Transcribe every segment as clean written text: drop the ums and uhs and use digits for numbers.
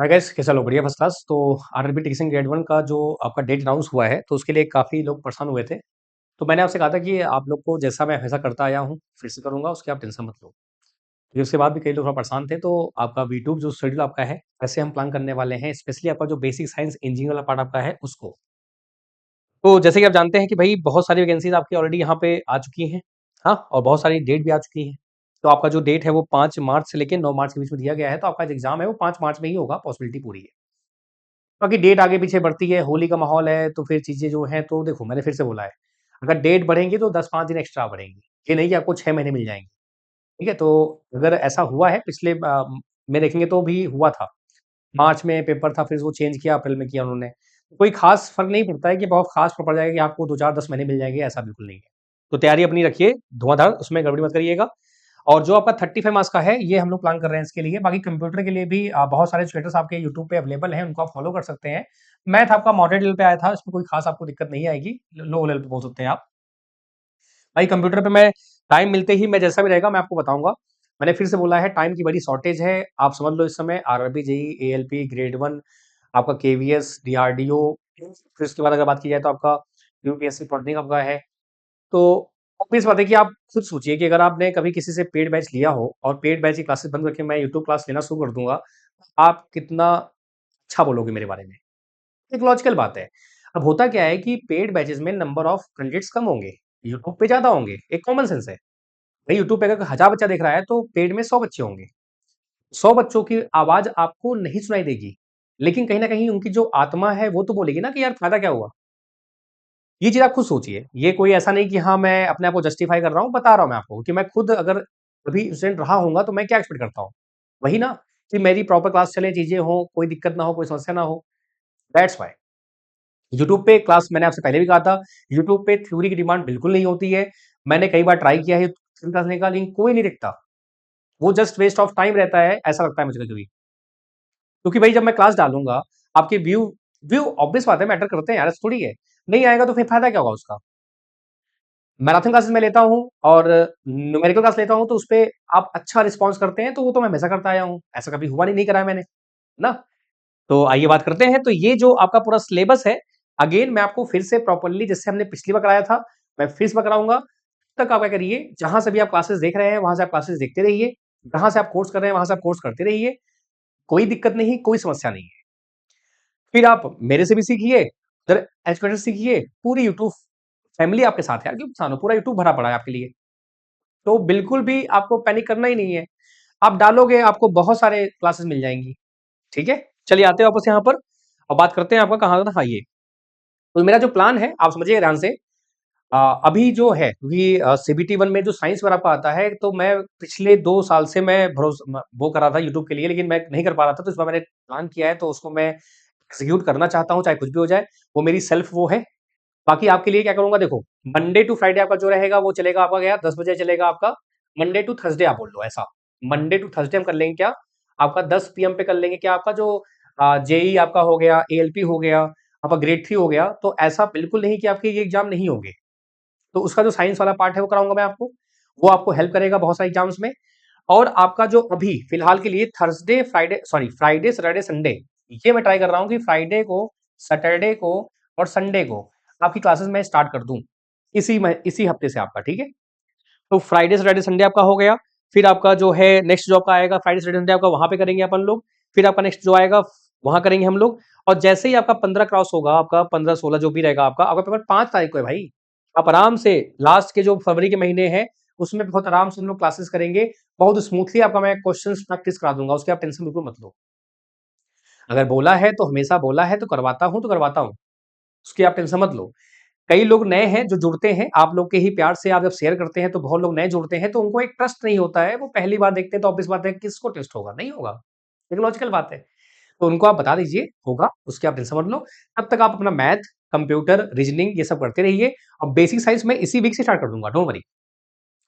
Hi guys, कैसा लो? बढ़िया, first class. तो आरआरबी टेक्निशियन ग्रेड 1 का जो आपका डेट अनाउंस हुआ है, तो उसके लिए काफ़ी लोग परेशान हुए थे। तो मैंने आपसे कहा था कि आप लोग को जैसा मैं हमेशा करता आया हूँ, फिर से करूँगा, उसकी आप टेंशन मत लो। फिर उसके बाद भी कई लोग थोड़ा परेशान थे, तो आपका यूट्यूब जो शेड्यूल आपका है, वैसे हम प्लान करने वाले हैं, स्पेशली आपका जो बेसिक साइंस इंजीनियरिंग वाला पार्ट आपका है, उसको। तो जैसे कि आप जानते हैं कि भई बहुत सारी वैकेंसीज़ आपकी ऑलरेडी यहाँ पे आ चुकी हैं, हाँ? और बहुत सारी डेट भी आ चुकी हैं। तो आपका जो डेट है, वो 5 मार्च से लेके 9 मार्च के बीच में दिया गया है, तो आपका जो एग्ज़ाम है, वो 5 मार्च में ही होगा, पॉसिबिलिटी पूरी है। बाकी डेट आगे-पीछे बढ़ती है, होली का माहौल है, तो फिर चीज़ें जो हैं तो देखो मैंने फिर से बोला है, अगर डेट बढ़ेंगी तो 10-5 दिन एक्स्ट्रा बढ़ेंगी। ये नहीं कि आपको 6 महीने मिल जाएँगे, ठीक है? तो अगर ऐसा हुआ है पिछले में देखेंगे तो भी हुआ था। मार्च में पेपर था, फिर वो चेंज किया, अप्रैल में किया उन्होंने। कोई ख़ास फ़र्क नहीं पड़ता है कि बहुत ख़ास पड़ जाएगा कि आपको 2, 4, 10 महीने मिल जाएँगे, ऐसा बिल्कुल नहीं है। तो तैयारी अपनी रखिए, धुआँधार, उसमें गड़बड़ी मत करिएगा। और जो आपका 35 मार्क्स का है, ये हम लोग प्लान कर रहे हैं इसके लिए। बाकी कंप्यूटर के लिए भी बहुत सारे ट्यूटर्स आपके यूट्यूब पे अवेलेबल हैं, उनको आप फ़ॉलो कर सकते हैं। मैथ आपका मॉडरेट लेवल पे आया था, इसमें कोई ख़ास आपको दिक्कत नहीं आएगी। लो लेवल पे बोल सकते हैं आप। भाई कंप्यूटर पे मैं टाइम मिलते ही मैं जैसा भी रहेगा मैं आपको बताऊँगा। मैंने फिर से बोला है टाइम की बड़ी शॉर्टेज है। आप समझ लो इस समय आरआरबी, जेईई, एएलपी, ग्रेड 1 आपका केवीएस, डीआरडीओ, फिर उसके बाद अगर बात की जाए तो आपका यूपीएससी पॉलिटेक्निक आपका है। तो ऑब्वियस बात है कि आप खुद सोचिए कि अगर आपने कभी किसी से पेड बैच लिया हो और पेड बैच की क्लासेस बंद करके मैं यूट्यूब क्लास लेना शुरू कर दूँगा, आप कितना अच्छा बोलोगे मेरे बारे में। एक लॉजिकल बात है। अब होता क्या है कि पेड बैचेज़ में नंबर ऑफ कैंडिडेट्स कम होंगे, यूट्यूब पे ज़्यादा होंगे, एक कॉमन सेंस है। भाई यूट्यूब पे अगर 1000 बच्चा देख रहा है तो पेड में 100 बच्चे होंगे। 100 बच्चों की आवाज़ आपको नहीं सुनाई देगी, लेकिन कहीं न कहीं उनकी जो आत्मा है वो तो बोलेगी ना कि यार फ़ायदा क्या हुआ? ये चीज़ आप खुद सोचिए। ये कोई ऐसा नहीं कि हाँ, मैं अपने आप को जस्टिफाई कर रहा हूँ, बता रहा हूँ मैं आपको कि मैं खुद अगर कभी स्टूडेंट रहा होऊँगा तो मैं क्या एक्सपेक्ट करता हूँ? वही ना कि मेरी प्रॉपर क्लास चले, चीज़ें हों, कोई दिक्कत ना हो, कोई समस्या ना हो, दैट्स व्हाई। यूट्यूब पे क्लास मैंने आपसे पहले भी कहा था, यूट्यूब पे थ्योरी की डिमांड बिल्कुल नहीं होती है। मैंने कई बार ट्राई किया है थ्योरी क्लास लेने का, लेकिन कोई नहीं टिकता। वो जस्ट वेस्ट ऑफ टाइम रहता है, ऐसा लगता है मुझे कभी-कभी। क्योंकि भाई जब मैं क्लास डालूँगा, आपके व्यू व्यू ऑब्वियस बात है मैटर करते हैं यार, ऐसा थोड़ी है। नहीं आएगा तो फिर फ़ायदा क्या होगा उसका? मैराथन क्लासेस मैं लेता हूँ और न्यूमेरिकल क्लास लेता हूँ, तो उसपे आप अच्छा रिस्पॉन्स करते हैं, तो वो तो मैं हमेशा करता आया हूँ। ऐसा कभी हुआ नहीं, नहीं कराया मैंने, ना? तो आइए बात करते हैं। तो ये जो आपका पूरा सिलेबस है, अगेन मैं आपको फिर से प्रॉपर्ली जैसे हमने पिछली बार कराया था, मैं फिर से कराऊँगा। तब तक आप क्या करिए, जहाँ से भी आप क्लासेस देख रहे हैं, वहाँ से आप क्लासेस देखते रहिए। जहाँ से आप कोर्स कर रहे हैं, वहाँ से आप कोर्स करते रहिए। कोई दिक्कत नहीं, कोई समस्या नहीं है। फिर आप मेरे से भी सीखिए, उधर एजुकेटर से सीखिए, पूरी यूट्यूब फैमिली आपके साथ है यार, क्यों परेशान हो? पूरा यूट्यूब भरा पड़ा है आपके लिए। तो बिल्कुल भी आपको पैनिक करना ही नहीं है। आप डालोगे, आपको बहुत सारे क्लासेस मिल जाएँगी, ठीक है? चलिए आते हैं वापस यहाँ पर और बात करते हैं आपका कहाँ था? हाँ, ये। तो मेरा जो प्लान है, आप समझिए ध्यान से। अभी जो है क्योंकि सीबीटी 1 में जो साइंस वाला आपका आता है, तो मैं पिछले 2 साल से मैं वो कर रहा था यूट्यूब के लिए, लेकिन मैं नहीं कर पा रहा था, तो इस बार मैंने प्लान किया है, तो उसको मैं एग्ज़ीक्यूट करना चाहता हूँ, चाहे कुछ भी हो जाए। वो मेरी सेल्फ वो है। बाकी आपके लिए क्या करूँगा देखो, मंडे टू फ्राइडे आपका जो रहेगा वो चलेगा आपका क्या 10 बजे चलेगा आपका, मंडे टू थर्सडे आप बोल लो ऐसा। मंडे टू थर्सडे हम कर लेंगे क्या, आपका 10 पीएम पे कर लेंगे क्या आपका जो जेईई आपका हो गया, एएलपी हो गया, आपका ग्रेड 3 हो गया, तो ऐसा बिल्कुल नहीं कि आपके ये एग्ज़ाम नहीं होंगे। तो उसका जो साइंस वाला पार्ट है वो कराऊँगा मैं आपको, वो आपको हेल्प करेगा बहुत सारे एग्ज़ाम्स में। और आपका जो अभी फिलहाल के लिए Thursday, Friday sorry Friday, Saturday, Sunday, ये मैं ट्राई कर रहा हूँ कि फ्राइडे को, सैटरडे को और संडे को आपकी क्लासेस मैं स्टार्ट कर दूँ। इसी हफ्ते से आपका, ठीक है? तो फ्राइडे, सैटरडे, संडे आपका हो गया। फिर आपका जो है नेक्स्ट जो आपका आएगा फ्राइडे, सैटरडे, संडे आपका वहाँ पे करेंगे अपन लोग। फिर आपका नेक्स्ट जो आएगा वहाँ करेंगे हम लोग। और जैसे ही आपका 15 क्रॉस होगा, आपका 15-16 जो भी रहेगा आपका पेपर 5 तारीख को है भाई। आप आराम से लास्ट के जो फरवरी के महीने हैं, उसमें बहुत आराम से हम लोग क्लासेस करेंगे। बहुत स्मूथली आपका मैं क्वेश्चंस प्रैक्टिस करा दूँगा, उसकी आप टेंशन बिल्कुल मत लो। अगर बोला है तो हमेशा बोला है तो करवाता हूँ, तो करवाता हूँ। उसकी आप टेंशन मत लो। कई लोग नए हैं जो जुड़ते हैं, आप लोग के ही प्यार से आप जब शेयर करते हैं तो बहुत लोग नए जुड़ते हैं, तो उनको एक ट्रस्ट नहीं होता है, वो पहली बार देखते हैं तो ऑब्वियस बात है किसको ट्रस्ट होगा? नहीं होगा। एक लॉजिकल बात है। तो उनको आप बता दीजिए, होगा, उसकी आप टेंशन मत लो। तब तक आप अपना मैथ, कंप्यूटर, रीजनिंग ये सब करते रहिए और बेसिक साइंस मैं इसी वीक से स्टार्ट कर दूँगा, डोंट वरी।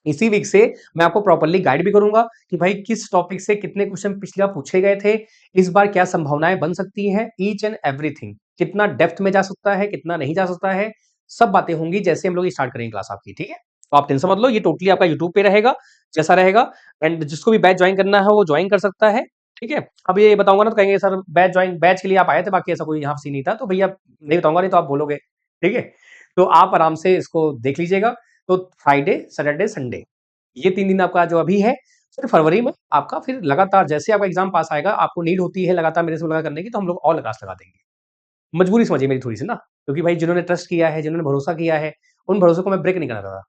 इसी वीक से मैं आपको प्रॉपर्ली गाइड भी करूँगा कि भाई किस टॉपिक से कितने क्वेश्चन पिछली बार पूछे गए थे, इस बार क्या संभावनाएँ बन सकती हैं, ईच एंड एवरीथिंग। कितना डेप्थ में जा सकता है, कितना नहीं जा सकता है, सब बातें होंगी जैसे हम लोग स्टार्ट करेंगे क्लास आपकी, ठीक है? तो आप टेंशन मत लो, ये टोटली आपका यूट्यूब पे रहेगा, जैसा रहेगा। एंड जिसको भी बैच जॉइन करना है वो जॉइन कर सकता है। ठीक है? अब ये बताऊँगा ना तो कहेंगे सर बैच के लिए आप आए थे, बाकी ऐसा कोई यहाँ सीन नहीं था। तो भैया नहीं बताऊँगा, नहीं तो आप बोलोगे, ठीक है? तो आप आराम से इसको देख लीजिएगा। तो फ्राइडे, सैटरडे, संडे ये 3 दिन आपका जो अभी है, फिर फरवरी में आपका फिर लगातार जैसे आपका एग्ज़ाम पास आएगा, आपको नीड होती है लगातार मेरे से मुलाकात करने की, तो हम लोग और क्लास लगा देंगे। मजबूरी समझिए मेरी थोड़ी-सी ना, क्योंकि भाई जिन्होंने ट्रस्ट किया है, जिन्होंने भरोसा किया है, उन भरोसे को मैं ब्रेक नहीं करना चाहता।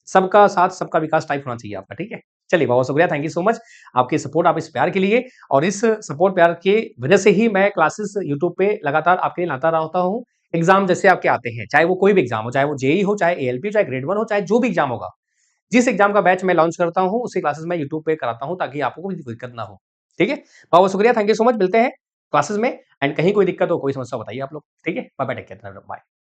सबका साथ, सबका विकास टाइप होना चाहिए आपका, ठीक है? चलिए बहुत शुक्रिया, थैंक यू सो मच आपकी सपोर्ट, आप इस प्यार के लिए और इस सपोर्ट प्यार की वजह से ही मैं क्लासेस यूट्यूब पे लगातार आपके लिए लाता रहता हूँ। एग्ज़ाम जैसे आपके आते हैं, चाहे वो कोई भी एग्ज़ाम हो, चाहे वो जेईई हो, चाहे एएलपी हो, चाहे ग्रेड 1 हो, चाहे जो भी एग्ज़ाम होगा। जिस एग्ज़ाम का बैच मैं लॉन्च करता हूँ, उसी क्लासेस मैं यूट्यूब पे कराता हूँ ताकि आपको कोई दिक्कत ना हो। ठीक है? बहुत-बहुत शुक्रिया, थैंक यू सो मच, मिलते हैं क्लासेस में एंड कहीं कोई दिक्कत हो, कोई समस्या हो बताइए आप लोग। ठीक है? Bye bye, take care, bye.